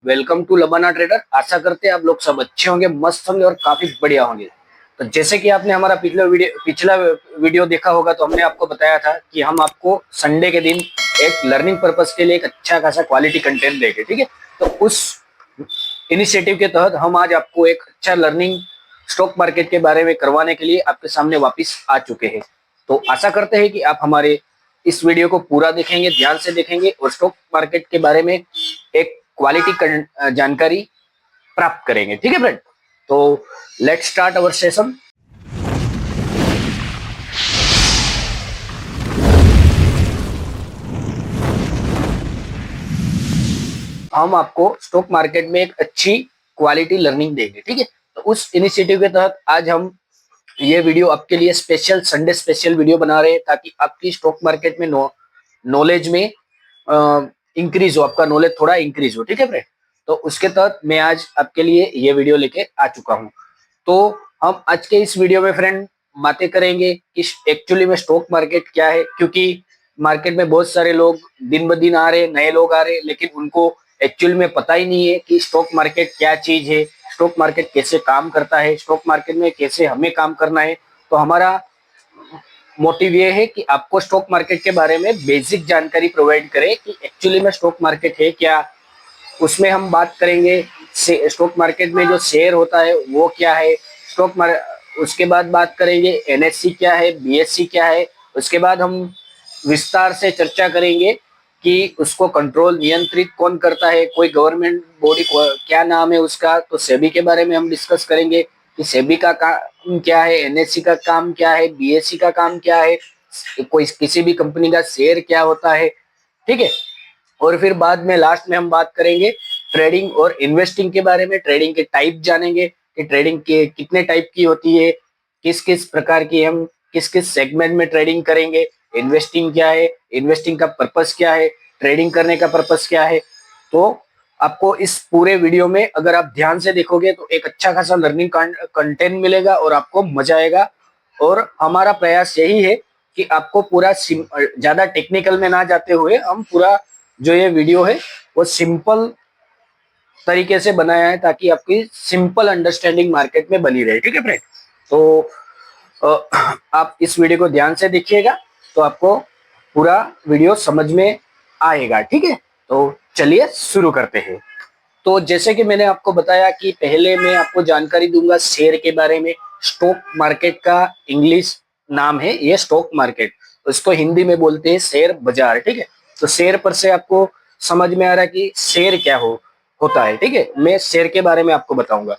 Welcome to Labana trader. आशा करते हैं आप लोग सब अच्छे होंगे, मस्त होंगे और काफी बढ़िया होंगे। तो जैसे कि आपने हमारा पिछला वीडियो देखा होगा, तो हमने आपको बताया था कि हम आपको संडे के दिन एक लर्निंग पर्पस के लिए एक अच्छा खासा क्वालिटी कंटेंट देंगे। ठीक है, तो उस इनिशिएटिव के तहत हम आज आपको एक अच्छा लर्निंग स्टॉक मार्केट के बारे में करवाने के लिए आपके सामने वापस आ चुके हैं। तो आशा करते हैं कि आप हमारे इस वीडियो को पूरा देखेंगे, ध्यान से देखेंगे और स्टॉक मार्केट के बारे में एक क्वालिटी जानकारी प्राप्त करेंगे। ठीक है फ्रेंड, तो लेट्स स्टार्ट अवर सेशन। हम आपको स्टॉक मार्केट में एक अच्छी क्वालिटी लर्निंग देंगे। ठीक है, तो उस इनिशिएटिव के तहत आज हम ये वीडियो आपके लिए स्पेशल संडे स्पेशल वीडियो बना रहे हैं, ताकि आपकी स्टॉक मार्केट में नॉलेज में इंक्रीज हो, आपका नॉलेज थोड़ा इंक्रीज हो। ठीक है फ्रेंड, तो उसके तहत मैं आज आपके लिए ये वीडियो लेके आ चुका हूँ। तो हम आज के इस वीडियो में फ्रेंड बातें करेंगे कि एक्चुअली में स्टॉक मार्केट क्या है, क्योंकि मार्केट में बहुत सारे लोग दिन ब दिन आ रहे, नए लोग आ रहे, लेकिन उनको एक्चुअल में पता ही नहीं है कि स्टॉक मार्केट क्या चीज है, स्टॉक मार्केट कैसे काम करता है, स्टॉक मार्केट में कैसे हमें काम करना है। तो हमारा मोटिव ये है कि आपको स्टॉक मार्केट के बारे में बेसिक जानकारी प्रोवाइड करें कि एक्चुअली में स्टॉक मार्केट है क्या। उसमें हम बात करेंगे स्टॉक मार्केट में जो शेयर होता है वो क्या है, उसके बाद बात करेंगे एनएससी क्या है, बीएससी क्या है। उसके बाद हम विस्तार से चर्चा करेंगे कि उसको कंट्रोल नियंत्रित कौन करता है, कोई गवर्नमेंट बॉडी क्या नाम है उसका। तो सेबी के बारे में हम डिस्कस करेंगे कि सेबी का काम क्या है, एनएससी का काम क्या है, बीएससी का काम क्या है, कोई किसी भी कंपनी का शेयर क्या होता है। ठीक है, और फिर बाद में लास्ट में हम बात करेंगे ट्रेडिंग और इन्वेस्टिंग के बारे में, ट्रेडिंग के टाइप जानेंगे कि ट्रेडिंग के कितने टाइप की होती है, किस किस प्रकार की हम किस किस सेगमेंट में ट्रेडिंग करेंगे, इन्वेस्टिंग क्या है, इन्वेस्टिंग का पर्पस क्या है, ट्रेडिंग करने का पर्पस क्या है। तो आपको इस पूरे वीडियो में अगर आप ध्यान से देखोगे तो एक अच्छा खासा लर्निंग कंटेंट मिलेगा और आपको मजा आएगा। और हमारा प्रयास यही है कि आपको पूरा ज्यादा टेक्निकल में ना जाते हुए हम पूरा जो ये वीडियो है वो सिंपल तरीके से बनाया है, ताकि आपकी सिंपल अंडरस्टैंडिंग मार्केट में बनी रहे। ठीक है फ्रेंड, तो आप इस वीडियो को ध्यान से देखिएगा तो आपको पूरा वीडियो समझ में आएगा। ठीक है, तो चलिए शुरू करते हैं। तो जैसे कि मैंने आपको बताया कि पहले मैं आपको जानकारी दूंगा शेयर के बारे में। स्टॉक मार्केट का इंग्लिश नाम है ये स्टॉक मार्केट, उसको हिंदी में बोलते हैं शेयर बाजार। ठीक है, तो शेयर पर से आपको समझ में आ रहा है कि शेयर क्या होता है। ठीक है, मैं शेयर के बारे में आपको बताऊंगा।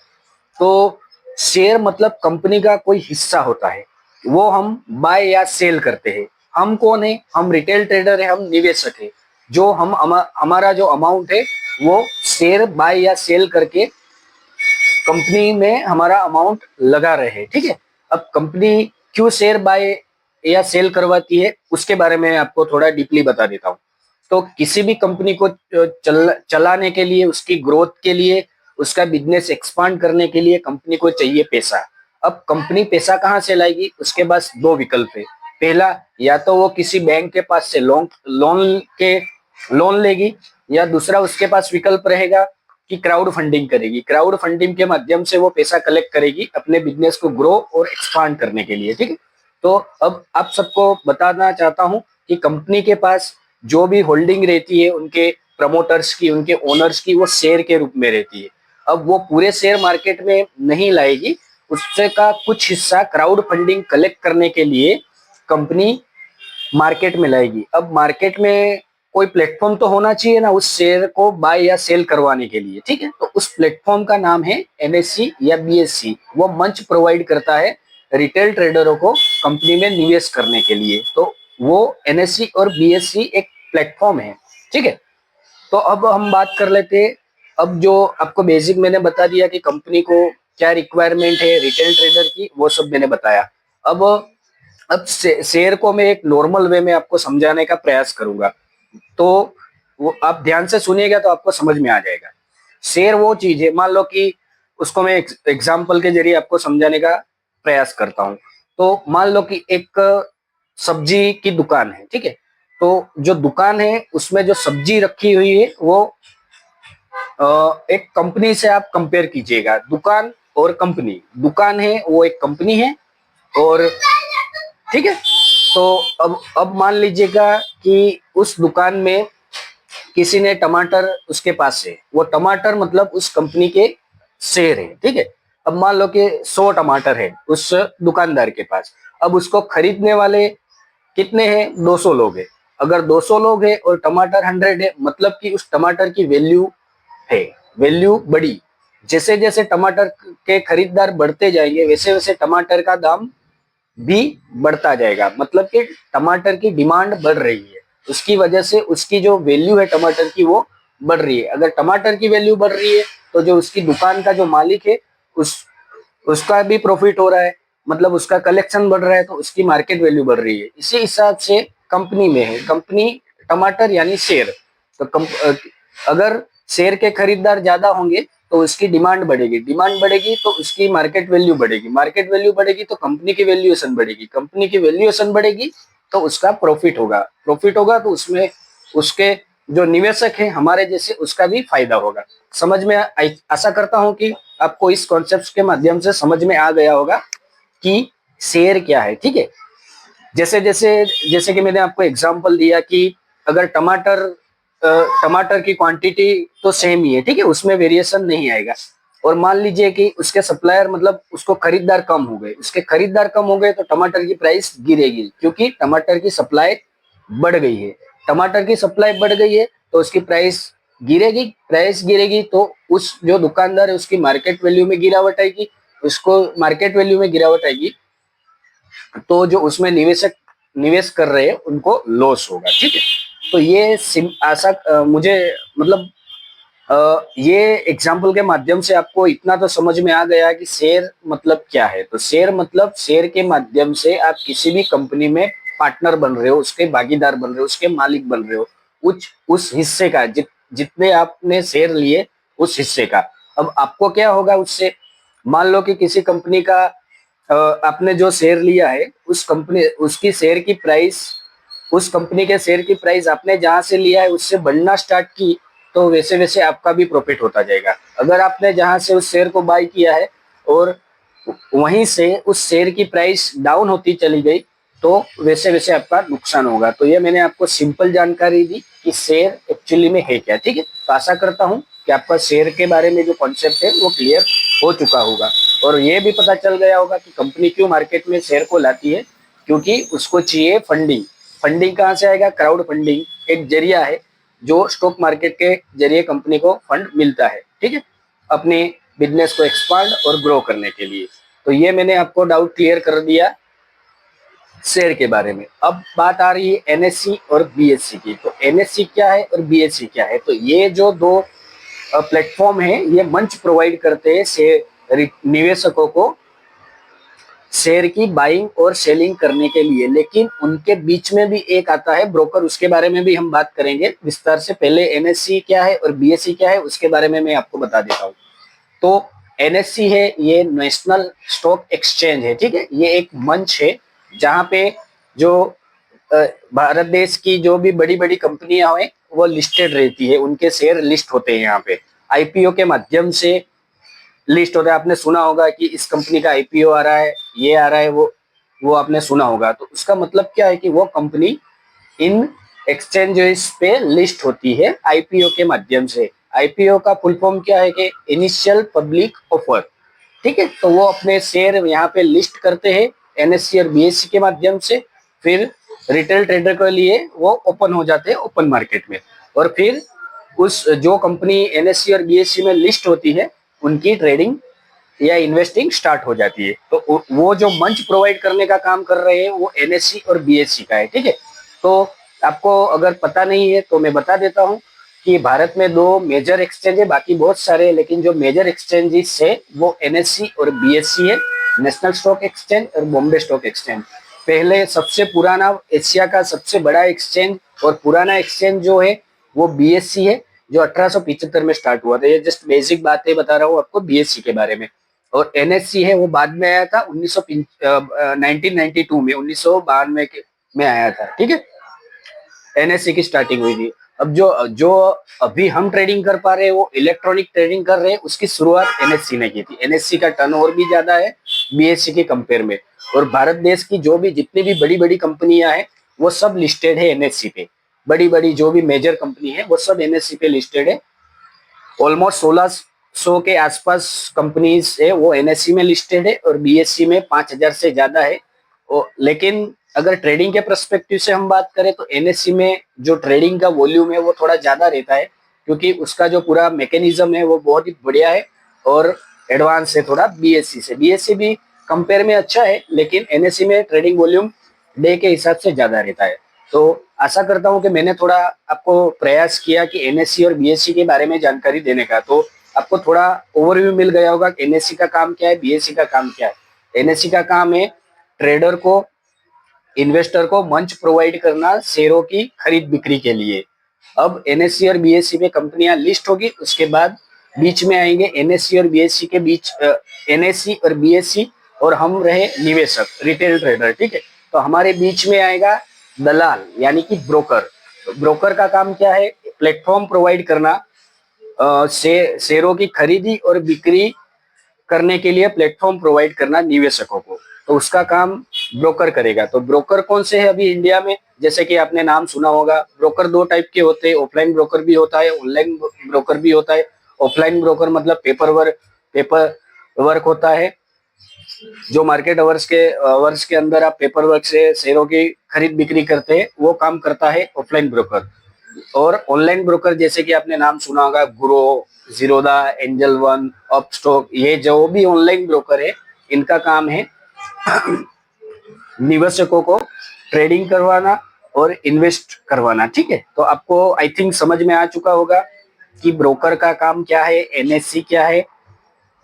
तो शेयर मतलब कंपनी का कोई हिस्सा होता है, वो हम बाय या सेल करते हैं। हम कौन है? हम रिटेल ट्रेडर है, हम निवेशक है। जो हमारा जो अमाउंट है वो शेयर बाय या सेल करके कंपनी में हमारा अमाउंट लगा रहे हैं। ठीक है, अब कंपनी क्यों शेयर बाय या सेल करवाती है उसके बारे में आपको थोड़ा डीपली बता देता हूँ। तो किसी भी कंपनी को चलाने के लिए, उसकी ग्रोथ के लिए, उसका बिजनेस एक्सपांड करने के लिए कंपनी को चाहिए पैसा। अब कंपनी पैसा कहाँ से लाएगी? उसके पास दो विकल्प है। पहला, या तो वो किसी बैंक के पास से लोन लेगी, या दूसरा उसके पास विकल्प रहेगा कि क्राउड फंडिंग करेगी। क्राउड फंडिंग के माध्यम से वो पैसा कलेक्ट करेगी अपने बिजनेस को ग्रो और एक्सपांड करने के लिए। ठीक है, तो अब आप सबको बताना चाहता हूं कि कंपनी के पास जो भी होल्डिंग रहती है उनके प्रमोटर्स की, उनके ओनर्स की, वो शेयर के रूप में रहती है। अब वो पूरे शेयर मार्केट में नहीं लाएगी, उससे का कुछ हिस्सा क्राउड फंडिंग कलेक्ट करने के लिए कंपनी मार्केट में लाएगी। अब मार्केट में कोई प्लेटफॉर्म तो होना चाहिए ना उस शेयर को बाय या सेल करवाने के लिए। ठीक है, तो उस प्लेटफॉर्म का नाम है एनएससी या बीएससी। वो मंच प्रोवाइड करता है रिटेल ट्रेडरों को कंपनी में निवेश करने के लिए। तो वो एनएससी और बीएससी एक प्लेटफॉर्म है। ठीक है, तो अब हम बात कर लेते हैं। अब जो आपको बेसिक मैंने बता दिया कि कंपनी को क्या रिक्वायरमेंट है रिटेल ट्रेडर की, वो सब मैंने बताया। अब शेयर को मैं एक नॉर्मल वे में आपको समझाने का प्रयास करूंगा, तो वो आप ध्यान से सुनिएगा तो आपको समझ में आ जाएगा। शेयर वो चीज है, मान लो कि उसको मैं एग्जाम्पल के जरिए आपको समझाने का प्रयास करता हूँ। तो मान लो कि एक सब्जी की दुकान है। ठीक है, तो जो दुकान है उसमें जो सब्जी रखी हुई है वो एक कंपनी से आप कंपेयर कीजिएगा, दुकान और कंपनी। दुकान है वो एक कंपनी है, और ठीक है। तो अब मान लीजिएगा कि उस दुकान में किसी ने टमाटर उसके पास है, वो टमाटर मतलब उस कंपनी के शेयर है, ठीक है। अब मान लो कि 100 टमाटर है उस दुकानदार के पास। अब उसको खरीदने वाले कितने हैं? 200 लोग हैं। अगर 200 लोग हैं और टमाटर 100 है, मतलब कि उस टमाटर की वैल्यू है, वैल्यू बढ़ी। जैसे जैसे टमाटर के खरीदार बढ़ते जाएंगे, वैसे वैसे टमाटर का दाम भी बढ़ता जाएगा। मतलब कि टमाटर की डिमांड बढ़ रही है, उसकी वजह से उसकी जो वैल्यू है टमाटर की वो बढ़ रही है। अगर टमाटर की वैल्यू बढ़ रही है तो जो उसकी दुकान का जो मालिक है उस उसका भी प्रॉफिट हो रहा है, मतलब उसका कलेक्शन बढ़ रहा है, तो उसकी मार्केट वैल्यू बढ़ रही है। इसी हिसाब से कंपनी में है, कंपनी टमाटर यानी शेयर। तो अगर शेयर के खरीदार ज्यादा होंगे तो उसकी डिमांड बढ़ेगी, डिमांड बढ़ेगी तो उसकी मार्केट वैल्यू बढ़ेगी, मार्केट वैल्यू बढ़ेगी तो कंपनी की वैल्यूएशन बढ़ेगी, कंपनी की वैल्यूएशन बढ़ेगी तो उसका प्रॉफिट होगा, प्रॉफिट होगा तो उसमें उसके जो निवेशक हैं हमारे जैसे, उसका भी फायदा होगा। समझ में आशा करता हूं कि आपको इस कॉन्सेप्ट के माध्यम से समझ में आ गया होगा कि शेयर क्या है, ठीक है। जैसे जैसे जैसे कि मैंने आपको एग्जांपल दिया कि अगर टमाटर की क्वांटिटी तो सेम ही है, ठीक है, उसमें वेरिएशन नहीं आएगा। और मान लीजिए कि उसके सप्लायर मतलब उसको खरीदार कम हो गए, उसके खरीदार कम हो गए तो टमाटर की प्राइस गिरेगी, क्योंकि टमाटर की सप्लाई बढ़ गई है। टमाटर की सप्लाई बढ़ गई है तो उसकी प्राइस गिरेगी, प्राइस गिरेगी तो उस जो दुकानदार है उसकी मार्केट वैल्यू में गिरावट आएगी, उसको मार्केट वैल्यू में गिरावट आएगी तो जो उसमें निवेशक निवेश कर रहे हैं उनको लॉस होगा, ठीक है। तो ये मुझे मतलब ये एग्जाम्पल के माध्यम से आपको इतना तो समझ में आ गया कि शेयर मतलब क्या है। तो शेयर मतलब शेयर के माध्यम से आप किसी भी कंपनी में पार्टनर बन रहे हो, उसके भागीदार बन रहे हो, उसके मालिक बन रहे हो, उस हिस्से का जितने आपने शेयर लिए उस हिस्से का। अब आपको क्या होगा उससे? मान लो कि किसी कंपनी का आपने जो शेयर लिया है, उस कंपनी उसकी शेयर की प्राइस, उस कंपनी के शेयर की प्राइस आपने जहां से लिया है उससे बढ़ना स्टार्ट की, तो वैसे वैसे आपका भी प्रॉफिट होता जाएगा। अगर आपने जहां से उस शेयर को बाय किया है और वहीं से उस शेयर की प्राइस डाउन होती चली गई, तो वैसे वैसे आपका नुकसान होगा। तो ये मैंने आपको सिंपल जानकारी दी कि शेयर एक्चुअली में है क्या, ठीक है। तो आशा करता हूँ कि आपका शेयर के बारे में जो कॉन्सेप्ट है वो क्लियर हो चुका होगा, और ये भी पता चल गया होगा कि कंपनी क्यों मार्केट में शेयर को लाती है, क्योंकि उसको चाहिए फंडिंग। फंडिंग कहाँ से आएगा? क्राउड फंडिंग एक जरिया है जो स्टॉक मार्केट के जरिए कंपनी को फंड मिलता है, ठीक है, अपने बिजनेस को एक्सपांड और ग्रो करने के लिए। तो ये मैंने आपको डाउट क्लियर कर दिया शेयर के बारे में। अब बात आ रही है एनएससी और बीएससी की। तो एनएससी क्या है और बीएससी क्या है? तो ये जो दो प्लेटफॉर्म है, ये मंच प्रोवाइड करते हैं निवेशकों को शेयर की बाइंग और सेलिंग करने के लिए। लेकिन उनके बीच में भी एक आता है ब्रोकर, उसके बारे में भी हम बात करेंगे विस्तार से। पहले एनएससी क्या है और बीएससी क्या है उसके बारे में मैं आपको बता देता हूँ। तो एनएससी है, ये नेशनल स्टॉक एक्सचेंज है, ठीक है। ये एक मंच है जहां पे जो भारत देश की जो भी बड़ी बड़ी कंपनियां हैं वो लिस्टेड रहती है, उनके शेयर लिस्ट होते हैं यहाँ पे, आईपीओ के माध्यम से लिस्ट होता है। आपने सुना होगा कि इस कंपनी का आईपीओ आ रहा है, ये आ रहा है, वो आपने सुना होगा। तो उसका मतलब क्या है कि वो कंपनी इन एक्सचेंजेस पे लिस्ट होती है आईपीओ के माध्यम से। आईपीओ का फुल फॉर्म क्या है कि इनिशियल पब्लिक ऑफर, ठीक है। तो वो अपने शेयर यहाँ पे लिस्ट करते हैं एनएससी और बीएससी के माध्यम से, फिर रिटेल ट्रेडर के लिए वो ओपन हो जाते हैं ओपन मार्केट में, और फिर उस जो कंपनी एनएससी और बीएससी में लिस्ट होती है उनकी ट्रेडिंग या इन्वेस्टिंग स्टार्ट हो जाती है। तो वो जो मंच प्रोवाइड करने का काम कर रहे हैं वो एनएससी और बीएससी का है, ठीक है। तो आपको अगर पता नहीं है तो मैं बता देता हूँ कि भारत में दो मेजर एक्सचेंज है, बाकी बहुत सारे है, लेकिन जो मेजर एक्सचेंजेस है वो एनएससी और बीएससी है, नेशनल स्टॉक एक्सचेंज और बॉम्बे स्टॉक एक्सचेंज। पहले सबसे पुराना एशिया का सबसे बड़ा एक्सचेंज और पुराना एक्सचेंज जो है वो बीएससी है, जो 1875 में स्टार्ट हुआ था। ये जस्ट बेसिक बातें बता रहा हूँ आपको बीएससी के बारे में। और एनएससी है वो बाद में आया था 1992 में, 1992 में आया था, ठीक है, एनएससी की स्टार्टिंग हुई थी। अब जो जो अभी हम ट्रेडिंग कर पा रहे हैं वो इलेक्ट्रॉनिक ट्रेडिंग कर रहे हैं, उसकी शुरुआत एनएससी ने की थी। एनएससी का टर्नओवर भी ज्यादा है बीएससी के कंपेयर में, और भारत देश की जो भी जितनी भी बड़ी बड़ी कंपनियां हैं वो सब लिस्टेड है एनएससी पे। बड़ी बड़ी जो भी मेजर कंपनी है वो सब एनएससी पे लिस्टेड है। ऑलमोस्ट 1600 के आसपास कंपनीज है वो एनएससी में लिस्टेड है, और बीएससी में 5000 से ज्यादा है। लेकिन अगर ट्रेडिंग के पर्सपेक्टिव से हम बात करें तो एनएससी में जो ट्रेडिंग का वॉल्यूम है वो थोड़ा ज्यादा रहता है, क्योंकि उसका जो पूरा मैकेनिज्म है वो बहुत ही बढ़िया है और एडवांस है थोड़ा बीएससी से। बीएससी भी कंपेयर में अच्छा है, लेकिन एनएससी में ट्रेडिंग वॉल्यूम डे के हिसाब से ज्यादा रहता है। तो आशा करता हूं कि मैंने थोड़ा आपको प्रयास किया कि एनएससी और बीएससी के बारे में जानकारी देने का, तो आपको थोड़ा ओवरव्यू मिल गया होगा कि एनएससी का काम क्या है, बीएससी का काम क्या है। एनएससी का काम है ट्रेडर को, इन्वेस्टर को मंच प्रोवाइड करना शेयरों की खरीद बिक्री के लिए। अब एनएससी और बीएससी में कंपनियां लिस्ट होगी, उसके बाद बीच में आएंगे एनएससी और बीएससी के बीच, एनएससी और बीएससी और हम रहे निवेशक रिटेल ट्रेडर, ठीक है। तो हमारे बीच में आएगा दलाल यानी कि ब्रोकर। तो ब्रोकर का काम क्या है, प्लेटफॉर्म प्रोवाइड करना, शेयरों की खरीदी और बिक्री करने के लिए प्लेटफॉर्म प्रोवाइड करना निवेशकों को, तो उसका काम ब्रोकर करेगा। तो ब्रोकर कौन से है अभी इंडिया में, जैसे कि आपने नाम सुना होगा, ब्रोकर दो टाइप के होते हैं, ऑफलाइन ब्रोकर भी होता है, ऑनलाइन ब्रोकर भी होता है। ऑफलाइन ब्रोकर मतलब पेपर वर्क होता है, जो मार्केट अवर्स के अंदर आप पेपर वर्क से शेयरों की खरीद बिक्री करते हैं, वो काम करता है ऑफलाइन ब्रोकर। और ऑनलाइन ब्रोकर जैसे कि आपने नाम सुना होगा, गुरो, जीरोदा, एंजल वन, अपस्टॉक, ये जो भी ऑनलाइन ब्रोकर है इनका काम है निवेशकों को ट्रेडिंग करवाना और इन्वेस्ट करवाना, ठीक है। तो आपको आई थिंक समझ में आ चुका होगा कि ब्रोकर का काम क्या है, एनएससी क्या है,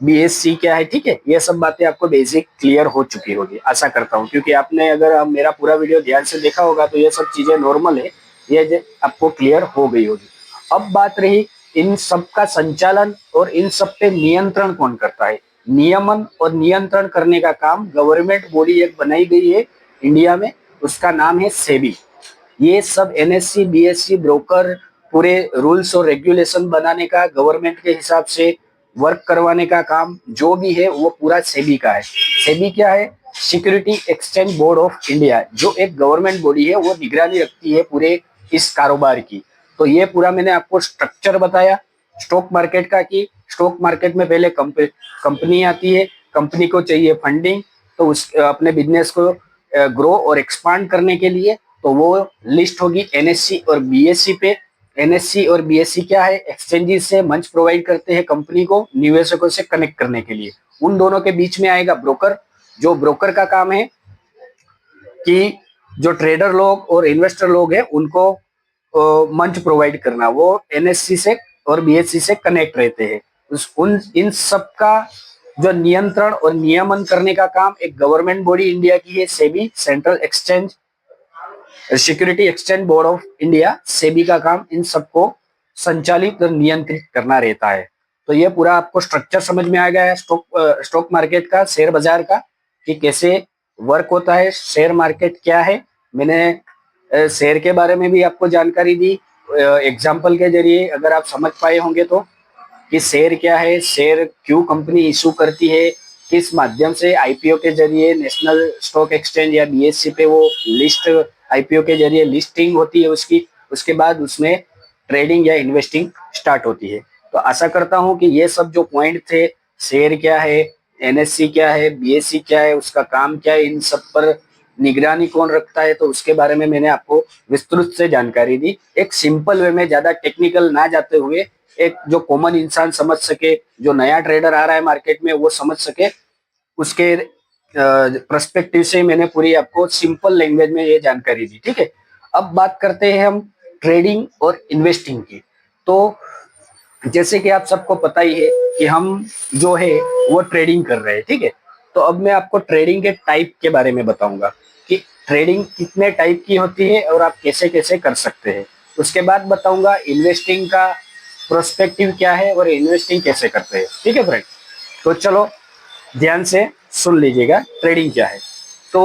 बीएससी क्या है, ठीक है। ये सब बातें आपको बेसिक क्लियर हो चुकी होगी आशा करता हूँ, क्योंकि आपने अगर मेरा पूरा वीडियो ध्यान से देखा होगा तो ये सब चीजें नॉर्मल है, ये आपको क्लियर हो गई होगी। अब बात रही इन सब का संचालन और इन सब पे नियंत्रण कौन करता है। नियमन और नियंत्रण करने का काम गवर्नमेंट बॉडी एक बनाई गई है इंडिया में, उसका नाम है सेबी। ये सब एनएससी बीएससी ब्रोकर पूरे रूल्स और रेगुलेशन बनाने का, गवर्नमेंट के हिसाब से वर्क करवाने का काम जो भी है वो पूरा सेबी का है। सेबी क्या है, security exchange board of India, जो एक गवर्नमेंट बॉडी है, वो निगरानी रखती है पूरे इस कारोबार की। तो ये पूरा मैंने आपको स्ट्रक्चर बताया स्टॉक मार्केट का, कि स्टॉक मार्केट में पहले कंपनी आती है, कंपनी को चाहिए फंडिंग, तो उस अपने बिजनेस को ग्रो और एक्सपांड करने के लिए तो वो लिस्ट होगी एनएससी और बीएससी पे। एनएससी और बीएससी क्या है, एक्सचेंजेस से मंच प्रोवाइड करते हैं कंपनी को निवेशकों से कनेक्ट करने के लिए। उन दोनों के बीच में आएगा ब्रोकर, जो ब्रोकर का काम है कि जो ट्रेडर लोग और इन्वेस्टर लोग हैं उनको मंच प्रोवाइड करना, वो एनएससी से और बीएससी से कनेक्ट रहते हैं। उस उन इन सब का जो नियंत्रण और नियमन करने का काम एक गवर्नमेंट बॉडी इंडिया की है SEBI, central exchange security exchange board of India, SEBI का काम इन सबको संचालित और नियंत्रित करना रहता है। तो ये पूरा आपको स्ट्रक्चर समझ में आ गया है स्टॉक मार्केट का, शेयर बाजार का, कि कैसे वर्क होता है, शेयर मार्केट क्या है। मैंने शेयर के बारे में भी आपको जानकारी दी एग्जाम्पल के जरिए, अगर आप समझ पाए होंगे तो, कि शेयर क्या है, शेयर क्यों कंपनी इशू करती है, किस माध्यम से आईपीओ के जरिए नेशनल स्टॉक एक्सचेंज या बीएससी पे वो लिस्ट, आईपीओ के जरिए लिस्टिंग होती है उसकी, उसके बाद उसमें ट्रेडिंग या इन्वेस्टिंग स्टार्ट होती है। तो आशा करता हूं कि ये सब जो पॉइंट थे, शेयर क्या है, एनएससी क्या है, बीएससी क्या है, उसका काम क्या है, इन सब पर निगरानी कौन रखता है, तो उसके बारे में मैंने आपको विस्तृत से जानकारी दी, एक सिंपल वे में, ज्यादा टेक्निकल ना जाते हुए, एक जो कॉमन इंसान समझ सके, जो नया ट्रेडर आ रहा है मार्केट में वो समझ सके, उसके पर्सपेक्टिव से मैंने पूरी आपको सिंपल लैंग्वेज में ये जानकारी दी, ठीक है। अब बात करते हैं हम ट्रेडिंग और इन्वेस्टिंग की। तो जैसे कि आप सबको पता ही है कि हम जो है वो ट्रेडिंग कर रहे हैं, ठीक है। तो अब मैं आपको ट्रेडिंग के टाइप के बारे में बताऊंगा कि ट्रेडिंग कितने टाइप की होती है और आप कैसे कैसे कर सकते हैं। उसके बाद बताऊंगा इन्वेस्टिंग का प्रोस्पेक्टिव क्या है और इन्वेस्टिंग कैसे करते हैं, ठीक है फ्रेंड। तो चलो ध्यान से सुन लीजिएगा ट्रेडिंग क्या है। तो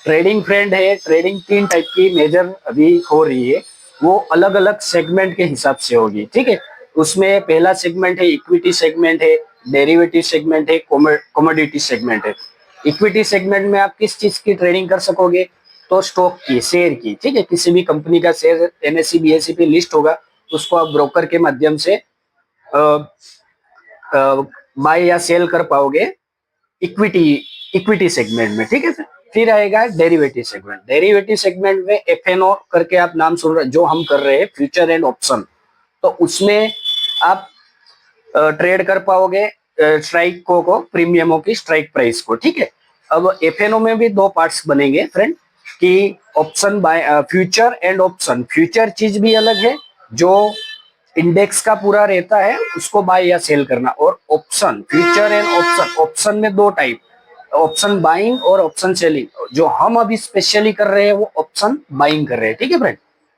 ट्रेडिंग फ्रेंड है, ट्रेडिंग तीन टाइप की मेजर अभी हो रही है। वो अलग अलग सेगमेंट के हिसाब से होगी, ठीक है। उसमें पहला सेगमेंट है इक्विटी सेगमेंट है, डेरिवेटिव सेगमेंट है, कमोडिटी सेगमेंट है। इक्विटी सेगमेंट में आप किस चीज की ट्रेडिंग कर सकोगे, तो स्टॉक की, शेयर की, ठीक है। किसी भी कंपनी का शेयर एनएससी बीएसई पे लिस्ट होगा, उसको आप ब्रोकर के माध्यम से बाय या सेल कर पाओगे इक्विटी इक्विटी सेगमेंट में, ठीक है। फिर आएगा डेरिवेटिव सेगमेंट। डेरिवेटिव सेगमेंट में एफएनओ करके आप नाम सुन रहे, जो हम कर रहे हैं फ्यूचर एंड ऑप्शन, तो उसमें आप ट्रेड कर पाओगे स्ट्राइक को प्रीमियमों की स्ट्राइक प्राइस को, ठीक है। अब एफएनओ में भी दो पार्ट्स बनेंगे फ्रेंड, कि option by future and option. Future चीज भी अलग है, जो इंडेक्स का पूरा रहता है, उसको बाय या सेल करना। और option, future and option, option में दो टाइप, ऑप्शन बाइंग और ऑप्शन सेलिंग। जो हम अभी स्पेशली कर रहे हैं वो ऑप्शन बाइंग कर रहे हैं, ठीक है फ्रेंड।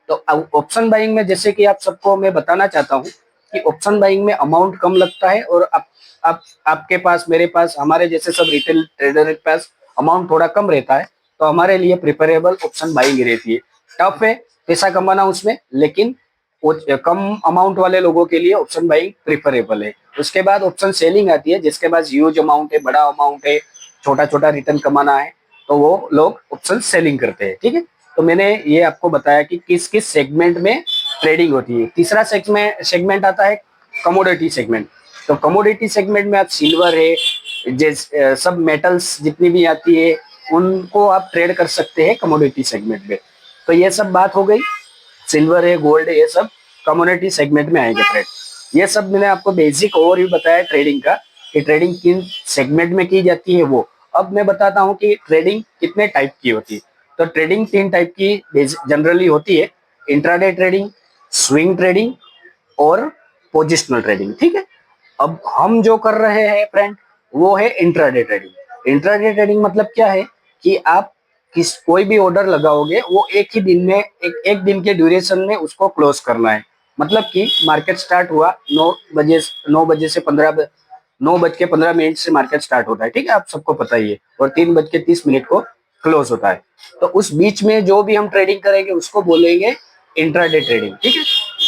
तो ऑप्शन बाइंग में जैसे कि आप सबको मैं बताना चाहता हूँ कि ऑप्शन बाइंग में अमाउंट कम लगता है, और आप आपके पास, मेरे पास, हमारे जैसे सब रिटेल ट्रेडर के पास अमाउंट थोड़ा कम रहता है, तो हमारे लिए प्रिफरेबल ऑप्शन बाइंग रहती है। टफ है पैसा कमाना उसमें, लेकिन कम अमाउंट वाले लोगों के लिए ऑप्शन बाइंग प्रिफरेबल है। उसके बाद ऑप्शन सेलिंग आती है, जिसके पास ह्यूज अमाउंट है, बड़ा अमाउंट है, छोटा छोटा रिटर्न कमाना है, तो वो लोग ऑप्शन सेलिंग करते हैं, ठीक है। तो मैंने ये आपको बताया कि किस किस सेगमेंट में ट्रेडिंग होती है। तीसरा सेगमेंट आता है कमोडिटी सेगमेंट। तो कमोडिटी सेगमेंट में आप सिल्वर है, सब मेटल्स जितनी भी आती है, उनको आप ट्रेड कर सकते हैं कमोडिटी सेगमेंट में। तो ये सब बात हो गई, सिल्वर है, गोल्ड है, ये सब कम्युनिटी सेगमेंट में आएंगे ट्रेड। ये सब मैंने आपको बेसिक ओवरव्यू बताया ट्रेडिंग का, कि ट्रेडिंग किन सेगमेंट में की जाती है वो। अब मैं बताता हूँ कि ट्रेडिंग कितने टाइप की होती है। तो ट्रेडिंग तीन टाइप की जनरली होती है: इंट्राडे ट्रेडिंग, स्विंग ट्रेडिंग और पोजिशनल ट्रेडिंग, ठीक है। अब हम जो कर रहे हैं फ्रेंड, वो है इंट्राडे ट्रेडिंग। इंट्राडे ट्रेडिंग मतलब क्या है, कि आप कोई भी ऑर्डर लगाओगे, वो एक ही दिन में, एक दिन के ड्यूरेशन में उसको क्लोज करना है। मतलब कि मार्केट स्टार्ट हुआ 9 बजे, 9 बजे से 9 बज के 15 मिनट से मार्केट स्टार्ट होता है, ठीक है, आप सबको पता ही है, और 3 बज के 30 मिनट को क्लोज होता है। तो उस बीच में जो भी हम ट्रेडिंग करेंगे उसको बोलेंगे इंट्राडे ट्रेडिंग, ठीक है।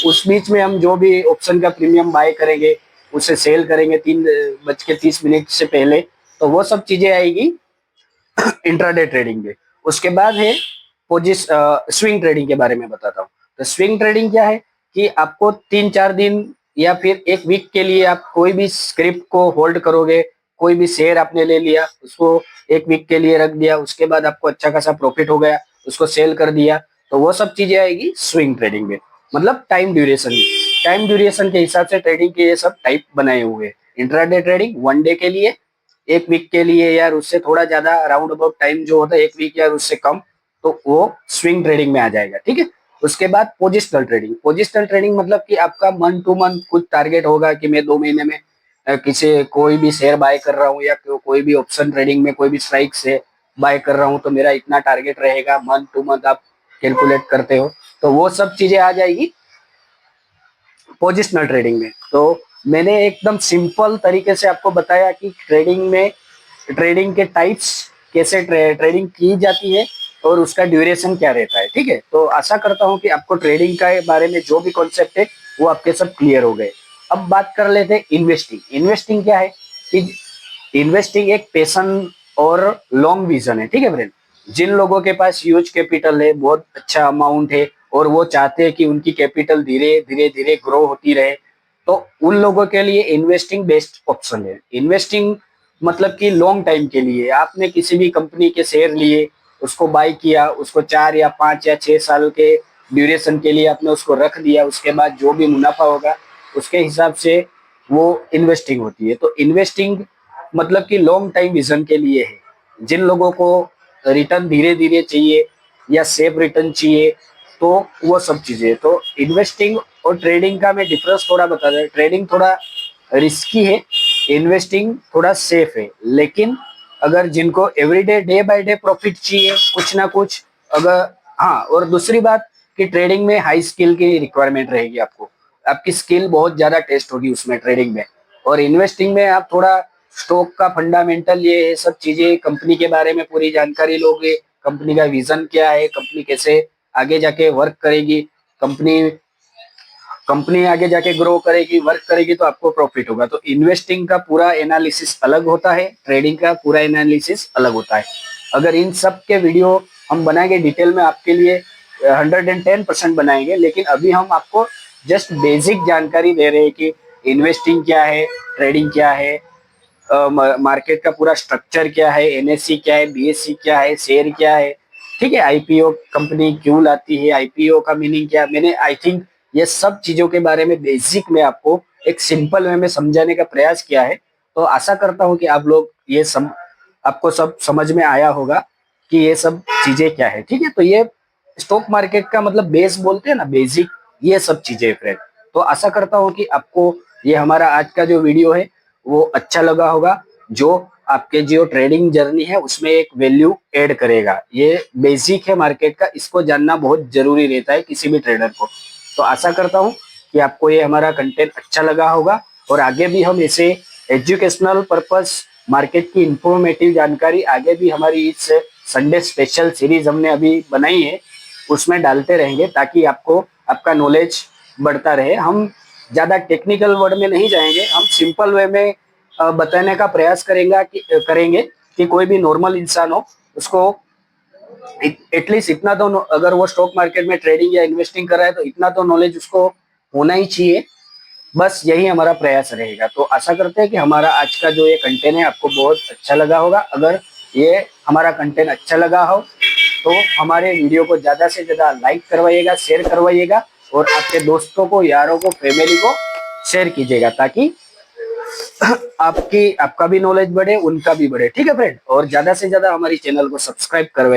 उस बीच में हम जो भी ऑप्शन का प्रीमियम बाय करेंगे, उसे सेल करेंगे 3 बज के 30 मिनट से पहले, तो वो सब चीजें आएगी इंट्राडे ट्रेडिंग में। उसके बाद है स्विंग ट्रेडिंग के बारे में बताता हूँ। तो स्विंग ट्रेडिंग क्या है, कि आपको 3-4 दिन या फिर एक वीक के लिए आप कोई भी स्क्रिप्ट को होल्ड करोगे। कोई भी शेयर आपने ले लिया, उसको एक वीक के लिए रख दिया, उसके बाद आपको अच्छा खासा प्रॉफिट हो गया, उसको सेल कर दिया, तो वो सब चीजें आएगी स्विंग ट्रेडिंग में। मतलब टाइम ड्यूरेशन के हिसाब से ट्रेडिंग के ये सब टाइप बनाए हुए हैं। इंट्राडे ट्रेडिंग 1 डे के लिए, एक वीक के लिए, यार उससे थोड़ा ज्यादा राउंड अबाउट टाइम जो होता है, एक वीक या उससे कम, तो वो स्विंग ट्रेडिंग में आ जाएगा, ठीक है। उसके बाद पोजिशनल ट्रेडिंग। पोजिशनल ट्रेडिंग मतलब कि आपका मंथ टू मंथ कुछ टारगेट होगा, कि मैं 2 महीने में किसी कोई भी शेयर बाय कर रहा हूँ, या कोई भी ऑप्शन ट्रेडिंग में कोई भी स्ट्राइक से बाय कर रहा हूँ, तो मेरा इतना टारगेट रहेगा, मंथ टू मंथ आप कैलकुलेट करते हो, तो वो सब चीजें आ जाएगी पोजिशनल ट्रेडिंग में। तो मैंने एकदम सिंपल तरीके से आपको बताया कि ट्रेडिंग के टाइप्स, कैसे ट्रेडिंग की जाती है, और उसका ड्यूरेशन क्या रहता है, ठीक है। तो आशा करता हूं कि आपको ट्रेडिंग के बारे में जो भी कॉन्सेप्ट है वो आपके सब क्लियर हो गए। अब बात कर लेते हैं इन्वेस्टिंग। इन्वेस्टिंग क्या है, कि इन्वेस्टिंग एक पैशन और लॉन्ग विजन है, ठीक है फ्रेंड। जिन लोगों के पास ह्यूज कैपिटल है, बहुत अच्छा अमाउंट है, और वो चाहते हैं कि उनकी कैपिटल धीरे धीरे धीरे ग्रो होती रहे, तो उन लोगों के लिए इन्वेस्टिंग बेस्ट ऑप्शन है। इन्वेस्टिंग मतलब कि लॉन्ग टाइम के लिए आपने किसी भी कंपनी के शेयर लिए, उसको बाय किया, उसको 4 या 5 या 6 साल के ड्यूरेशन के लिए आपने उसको रख दिया, उसके बाद जो भी मुनाफा होगा उसके हिसाब से वो इन्वेस्टिंग होती है। तो इन्वेस्टिंग मतलब कि लॉन्ग टाइम विजन के लिए है। जिन लोगों को रिटर्न धीरे धीरे चाहिए या सेफ रिटर्न चाहिए, तो वो सब चीजें। तो इन्वेस्टिंग और ट्रेडिंग का मैं डिफरेंस थोड़ा बता दें। ट्रेडिंग थोड़ा रिस्की है, इन्वेस्टिंग थोड़ा सेफ है। लेकिन अगर जिनको everyday day by day profit चाहिए कुछ ना कुछ, अगर, हाँ, और दूसरी बात कि ट्रेडिंग में हाई स्किल की रिक्वायरमेंट रहेगी आपको, आपकी स्किल बहुत ज्यादा टेस्ट होगी उसमें ट्रेडिंग में। और इन्वेस्टिंग में आप थोड़ा स्टॉक का फंडामेंटल, ये सब चीजें, कंपनी के बारे में पूरी जानकारी लोगे, कंपनी का विजन क्या है, कंपनी कैसे आगे जाके वर्क करेगी, कंपनी आगे जाके ग्रो करेगी, वर्क करेगी तो आपको प्रॉफिट होगा। तो इन्वेस्टिंग का पूरा एनालिसिस अलग होता है, ट्रेडिंग का पूरा एनालिसिस अलग होता है। अगर इन सब के वीडियो हम बनाएंगे डिटेल में आपके लिए 110% बनाएंगे, लेकिन अभी हम आपको जस्ट बेसिक जानकारी दे रहे हैं कि इन्वेस्टिंग क्या है, ट्रेडिंग क्या है, मार्केट का पूरा स्ट्रक्चर क्या है, एनएससी क्या है, बीएससी क्या है, शेयर क्या है, ठीक है, आईपीओ कंपनी क्यों लाती है, आईपीओ का मीनिंग क्या है। मैंने आई थिंक ये सब चीजों के बारे में बेसिक में आपको एक सिंपल वे में समझाने का प्रयास किया है। तो आशा करता हूँ कि आप लोग आपको सब समझ में आया होगा कि ये सब चीजें क्या है, ठीक है। तो ये स्टॉक मार्केट का मतलब बेस बोलते हैं ना, बेसिक, ये सब चीजें फ्रेंड। तो आशा करता हूँ कि आपको ये हमारा आज का जो वीडियो है वो अच्छा लगा होगा, जो आपके जो ट्रेडिंग जर्नी है उसमें एक वैल्यू ऐड करेगा। ये बेसिक है मार्केट का, इसको जानना बहुत जरूरी रहता है किसी भी ट्रेडर को। तो आशा करता हूँ कि आपको ये हमारा कंटेंट अच्छा लगा होगा, और आगे भी हम ऐसे एजुकेशनल पर्पस, मार्केट की इंफॉर्मेटिव जानकारी आगे भी हमारी इस संडे स्पेशल सीरीज हमने अभी बनाई है उसमें डालते रहेंगे, ताकि आपको आपका नॉलेज बढ़ता रहे। हम ज्यादा टेक्निकल वर्ड में नहीं जाएंगे, हम सिंपल वे में बताने का प्रयास करेंगे कि कोई भी नॉर्मल इंसान हो उसको एटलीस्ट इतना तो, अगर वो स्टॉक मार्केट में ट्रेडिंग या इन्वेस्टिंग कर रहा है तो इतना तो नॉलेज उसको होना ही चाहिए। बस यही हमारा प्रयास रहेगा। तो आशा करते हैं कि हमारा आज का जो ये कंटेंट है आपको बहुत अच्छा लगा होगा। अगर ये हमारा कंटेंट अच्छा लगा हो तो हमारे वीडियो को ज्यादा से ज्यादा लाइक करवाइएगा, शेयर करवाइएगा, और आपके दोस्तों को, यारों को, फैमिली को शेयर कीजिएगा, ताकि आपका भी नॉलेज बढ़े, उनका भी बढ़े, ठीक है फ्रेंड। और ज्यादा से ज्यादा हमारी चैनल को सब्सक्राइब करवाइए।